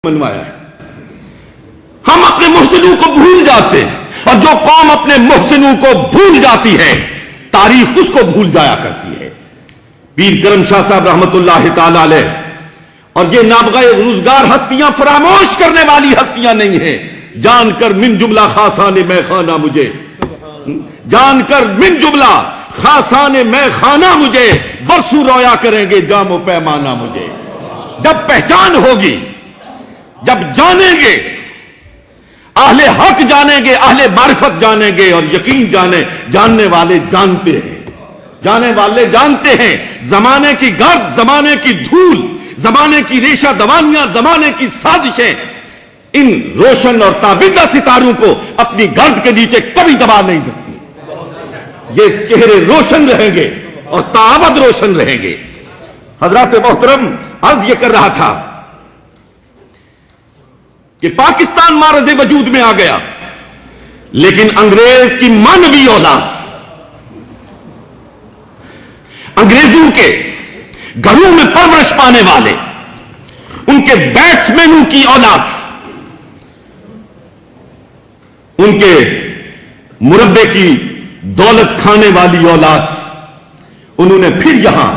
منوایا ہے۔ ہم اپنے محسنوں کو بھول جاتے ہیں، اور جو قوم اپنے محسنوں کو بھول جاتی ہے تاریخ اس کو بھول جایا کرتی ہے۔ پیر کرم شاہ صاحب رحمت اللہ تعالی علیہ اور یہ نابغہ روزگار ہستیاں فراموش کرنے والی ہستیاں نہیں ہیں۔ جان کر من جملہ خاصان میں خانہ مجھے، جان کر من جملہ خاصان میں خانہ مجھے، برسوں رویا کریں گے جام و پیمانہ مجھے۔ جب پہچان ہوگی، جب جانیں گے، اہل حق جانیں گے، اہل معرفت جانیں گے، اور یقین جاننے والے جانتے ہیں، جانے والے جانتے ہیں۔ زمانے کی گرد، زمانے کی دھول، زمانے کی ریشہ دوانیاں، زمانے کی سازشیں ان روشن اور تابندہ ستاروں کو اپنی گرد کے نیچے کبھی دبا نہیں سکتی۔ یہ چہرے روشن رہیں گے اور تابد روشن رہیں گے۔ حضرات محترم، عرض یہ کر رہا تھا کہ پاکستان معرض وجود میں آ گیا، لیکن انگریز کی مانوی اولاد، انگریزوں کے گھروں میں پرورش پانے والے، ان کے بیٹسمینوں کی اولاد، ان کے مربے کی دولت کھانے والی اولاد، انہوں نے پھر یہاں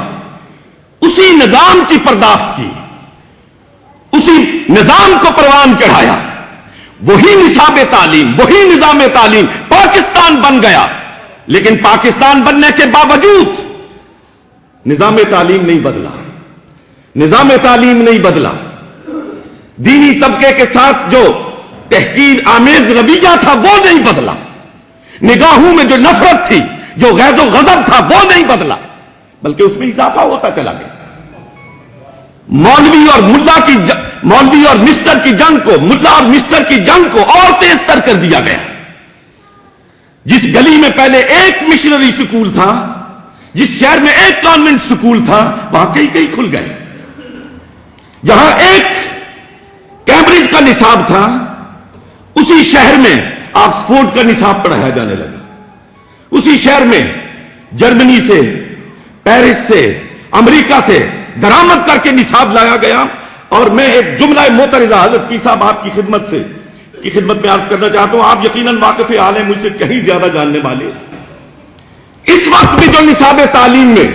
اسی نظام کی پرداخت کی، اسی نظام کو پروان چڑھایا، وہی نصاب تعلیم، وہی نظام تعلیم، پاکستان بن گیا۔ لیکن پاکستان بننے کے باوجود نظام تعلیم نہیں بدلا، نظام تعلیم نہیں بدلا۔ دینی طبقے کے ساتھ جو تحقیر آمیز رویہ تھا وہ نہیں بدلا، نگاہوں میں جو نفرت تھی، جو غیظ و غضب تھا وہ نہیں بدلا، بلکہ اس میں اضافہ ہوتا چلا گیا۔ مولوی اور ملا کی مولوی اور مسٹر کی جنگ کو، ملا اور مسٹر کی جنگ کو اور تیز تر کر دیا گیا۔ جس گلی میں پہلے ایک مشنری سکول تھا، جس شہر میں ایک کانوینٹ سکول تھا، وہاں کئی کھل گئے۔ جہاں ایک کیمبرج کا نصاب تھا، اسی شہر میں آکسفورڈ کا نصاب پڑھایا جانے لگا۔ اسی شہر میں جرمنی سے، پیرس سے، امریکہ سے درآمد کر کے نصاب لایا گیا۔ اور میں ایک جملہ معترضہ حضرت پیر صاحب آپ کی خدمت میں عرض کرنا چاہتا ہوں، آپ یقیناً واقف حال ہیں، مجھ سے کہیں زیادہ جاننے والے۔ اس وقت بھی جو نصاب تعلیم میں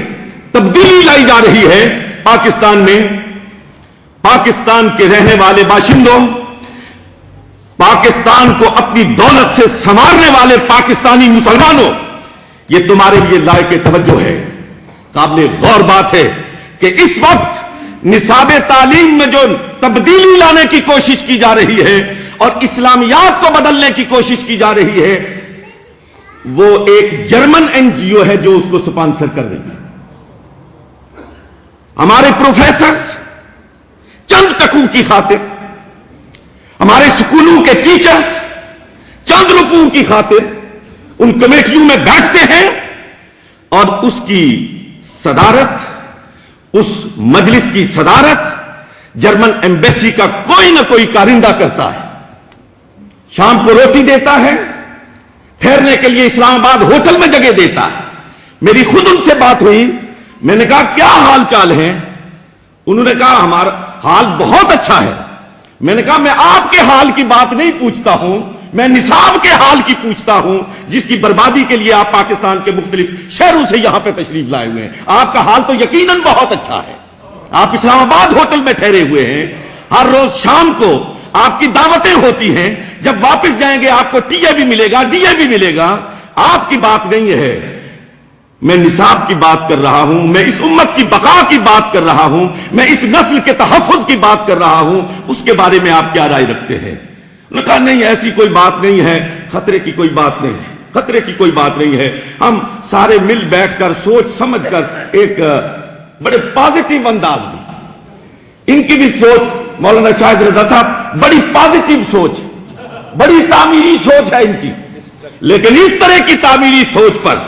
تبدیلی لائی جا رہی ہے پاکستان میں، پاکستان کے رہنے والے باشندوں، پاکستان کو اپنی دولت سے سنوارنے والے پاکستانی مسلمانوں، یہ تمہارے لیے لائق توجہ ہے۔ قابل غور بات ہے کہ اس وقت نصاب تعلیم میں جو تبدیلی لانے کی کوشش کی جا رہی ہے اور اسلامیات کو بدلنے کی کوشش کی جا رہی ہے، وہ ایک جرمن این جی او ہے جو اس کو سپانسر کر رہی ہے۔ ہمارے پروفیسرز چند ٹکوں کی خاطر، ہمارے سکولوں کے ٹیچرز چند روپوں کی خاطر ان کمیٹیوں میں بیٹھتے ہیں، اور اس کی صدارت، اس مجلس کی صدارت جرمن ایمبیسی کا کوئی نہ کوئی کارندہ کرتا ہے۔ شام کو روٹی دیتا ہے، ٹھہرنے کے لیے اسلام آباد ہوٹل میں جگہ دیتا ہے۔ میری خود ان سے بات ہوئی، میں نے کہا کیا حال چال ہے؟ انہوں نے کہا ہمارا حال بہت اچھا ہے۔ میں نے کہا میں آپ کے حال کی بات نہیں پوچھتا ہوں، میں نصاب کے حال کی پوچھتا ہوں، جس کی بربادی کے لیے آپ پاکستان کے مختلف شہروں سے یہاں پہ تشریف لائے ہوئے ہیں۔ آپ کا حال تو یقیناً بہت اچھا ہے۔ آپ اسلام آباد ہوٹل میں ٹھہرے ہوئے ہیں، ہر روز شام کو آپ کی دعوتیں ہوتی ہیں، جب واپس جائیں گے آپ کو ٹی اے بھی ملے گا، ڈی اے بھی ملے گا۔ آپ کی بات نہیں ہے، میں نصاب کی بات کر رہا ہوں، میں اس امت کی بقا کی بات کر رہا ہوں، میں اس نسل کے تحفظ کی بات کر رہا ہوں۔ اس کے بارے میں آپ کیا رائے رکھتے ہیں؟ انہوں نے کہا نہیں ایسی کوئی بات نہیں ہے، خطرے کی کوئی بات نہیں ہے، خطرے کی کوئی بات نہیں ہے۔ ہم سارے مل بیٹھ کر سوچ سمجھ کر ایک بڑے پازیٹیو انداز میں، ان کی بھی سوچ مولانا شاہد رضا صاحب بڑی پازیٹیو سوچ، بڑی تعمیری سوچ ہے ان کی، لیکن اس طرح کی تعمیری سوچ پر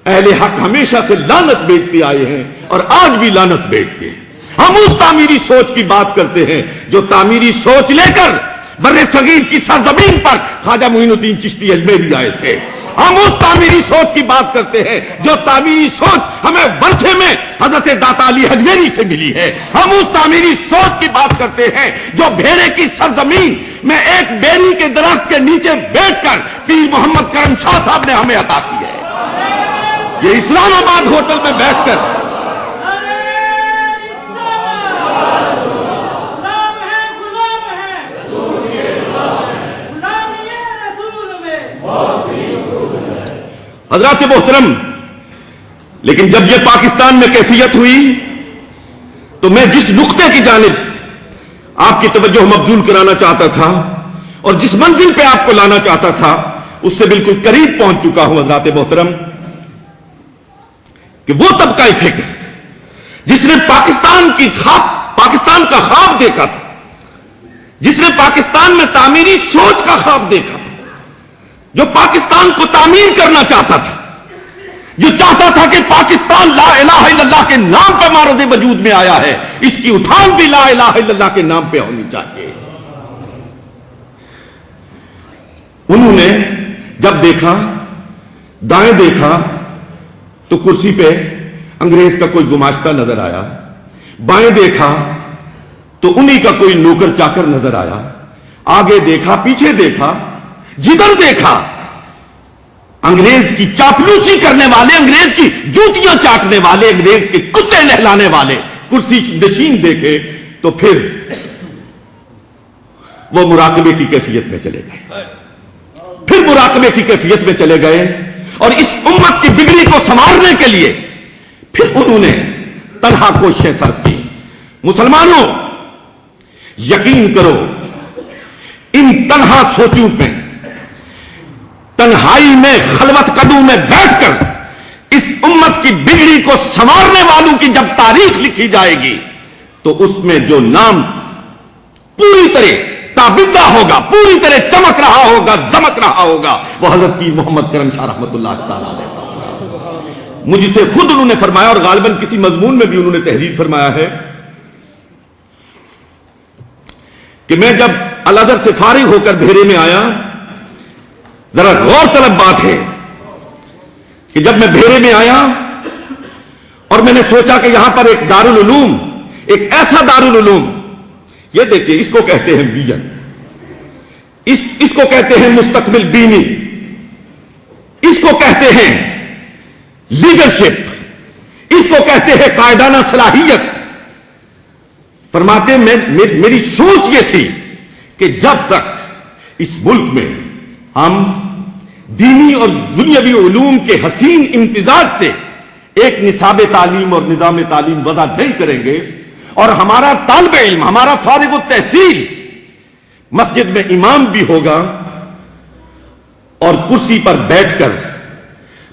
اہل حق ہمیشہ سے لعنت بیچتے آئے ہیں اور آج بھی لعنت بیچتے ہیں۔ ہم اس تعمیری سوچ کی بات کرتے ہیں جو تعمیری سوچ لے کر بر صغیر کی سرزمین پر خواجہ معین الدین چشتی اجمیری آئے تھے۔ ہم اس تعمیری سوچ کی بات کرتے ہیں جو تعمیری سوچ ہمیں ورثے میں حضرت داتا علی حجویری سے ملی ہے. ہم اس تعمیری سوچ کی بات کرتے ہیں جو بھیڑے کی سرزمین میں ایک بیری کے درخت کے نیچے بیٹھ کر پیر محمد کرم شاہ صاحب نے ہمیں عطا کی ہے. یہ اسلام آباد ہوٹل میں بیٹھ کر حضرات محترم، لیکن جب یہ پاکستان میں کیفیت ہوئی تو میں جس نقطے کی جانب آپ کی توجہ مبذول کرانا چاہتا تھا اور جس منزل پہ آپ کو لانا چاہتا تھا اس سے بالکل قریب پہنچ چکا ہوں حضرات محترم، کہ وہ طبقہ فکر جس نے پاکستان کا خواب دیکھا تھا، جس نے پاکستان میں تعمیری سوچ کا خواب دیکھا تھا، جو پاکستان کو تعمیر کرنا چاہتا تھا، جو چاہتا تھا کہ پاکستان لا الہ الا اللہ کے نام پہ معرض وجود میں آیا ہے، اس کی اٹھان بھی لا الہ الا اللہ کے نام پہ ہونی چاہیے. انہوں نے جب دیکھا، دائیں دیکھا تو کرسی پہ انگریز کا کوئی گماشتہ نظر آیا، بائیں دیکھا تو انہی کا کوئی نوکر چاکر نظر آیا، آگے دیکھا، پیچھے دیکھا، جدھر دیکھا انگریز کی چاپلوسی کرنے والے، انگریز کی جوتیاں چاٹنے والے، انگریز کے کتے نہلانے والے کرسی نشین دیکھے تو پھر وہ مراقبے کی کیفیت میں چلے گئے، پھر مراقبے کی کیفیت میں چلے گئے اور اس امت کی بگڑی کو سنوارنے کے لیے پھر انہوں نے تنہا کوششیں صرف کی. مسلمانوں، یقین کرو ان تنہا سوچوں پہ، تنہائی میں خلوت قدوں میں بیٹھ کر اس امت کی بگڑی کو سنوارنے والوں کی جب تاریخ لکھی جائے گی تو اس میں جو نام پوری طرح تابندہ ہوگا، پوری طرح چمک رہا ہوگا، دمک رہا ہوگا، وہ حضرت پیر محمد کرم شاہ رحمۃ اللہ تعالی علیہ کا ہوگا. مجھ سے خود انہوں نے فرمایا اور غالباً کسی مضمون میں بھی انہوں نے تحریر فرمایا ہے کہ میں جب الازہر سے فارغ ہو کر بھیرے میں آیا، ذرا غور طلب بات ہے کہ جب میں بھیرے میں آیا اور میں نے سوچا کہ یہاں پر ایک دارالعلوم، ایک ایسا دارالعلوم، یہ دیکھیے اس کو کہتے ہیں ویژن، اس کو کہتے ہیں مستقبل بینی، اس کو کہتے ہیں لیڈرشپ، اس کو کہتے ہیں قائدانہ صلاحیت. فرماتے میری سوچ یہ تھی کہ جب تک اس ملک میں ہم دینی اور دنیاوی علوم کے حسین امتزاج سے ایک نصاب تعلیم اور نظام تعلیم وضع نہیں کریں گے اور ہمارا طالب علم، ہمارا فارغ التحصیل مسجد میں امام بھی ہوگا اور کرسی پر بیٹھ کر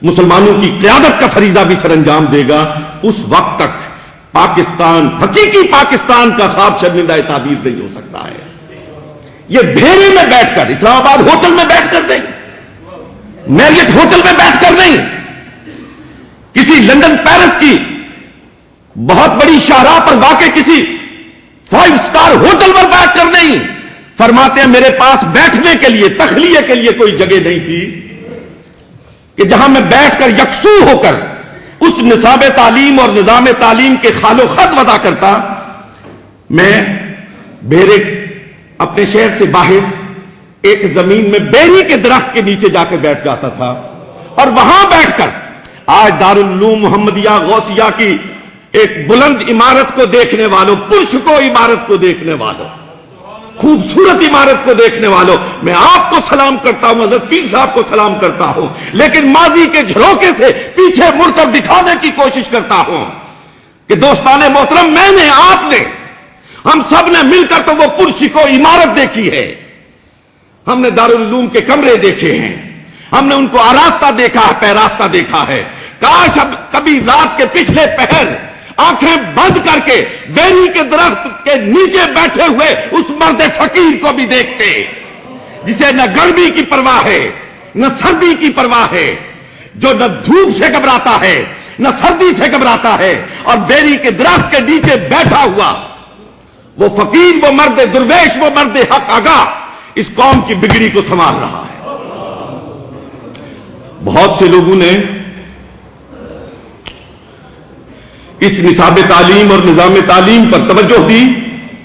مسلمانوں کی قیادت کا فریضہ بھی سر انجام دے گا، اس وقت تک پاکستان، حقیقی پاکستان کا خواب شرمندہ تعبیر نہیں ہو سکتا ہے. یہ بھیرے میں بیٹھ کر، اسلام آباد ہوٹل میں بیٹھ کر نہیں، میریٹ ہوٹل میں بیٹھ کر نہیں، کسی لندن پیرس کی بہت بڑی شاہراہ پر واقع کسی 5 اسٹار ہوٹل پر بیٹھ کر نہیں. فرماتے ہیں میرے پاس بیٹھنے کے لیے، تخلیے کے لیے کوئی جگہ نہیں تھی کہ جہاں میں بیٹھ کر یکسو ہو کر اس نصاب تعلیم اور نظام تعلیم کے خال و خط وضع کرتا. میں بھیرے اپنے شہر سے باہر ایک زمین میں بیری کے درخت کے نیچے جا کے بیٹھ جاتا تھا اور وہاں بیٹھ کر آج دارالعلوم محمدیہ غوثیہ کی ایک بلند عمارت کو دیکھنے والوں، پرشکو عمارت کو دیکھنے والوں، خوبصورت عمارت کو دیکھنے والوں، میں آپ کو سلام کرتا ہوں، حضرت پیر صاحب کو سلام کرتا ہوں، لیکن ماضی کے جھروکے سے پیچھے مڑ کر دکھانے کی کوشش کرتا ہوں کہ دوستان محترم، میں نے، آپ نے، ہم سب نے مل کر تو وہ پرشکو عمارت دیکھی ہے، ہم نے دارالعلوم کے کمرے دیکھے ہیں، ہم نے ان کو آراستہ دیکھا ہے، پیراستہ دیکھا ہے. کاش اب کبھی رات کے پچھلے پہر آنکھیں بند کر کے بیری کے درخت کے نیچے بیٹھے ہوئے اس مرد فقیر کو بھی دیکھتے جسے نہ گرمی کی پرواہ ہے، نہ سردی کی پرواہ ہے، جو نہ دھوپ سے گھبراتا ہے نہ سردی سے گھبراتا ہے، اور بیری کے درخت کے نیچے بیٹھا ہوا وہ فقیر، وہ مرد درویش، وہ مرد حق آگاہ اس قوم کی بگڑی کو سنوار رہا ہے. بہت سے لوگوں نے اس نصاب تعلیم اور نظام تعلیم پر توجہ دی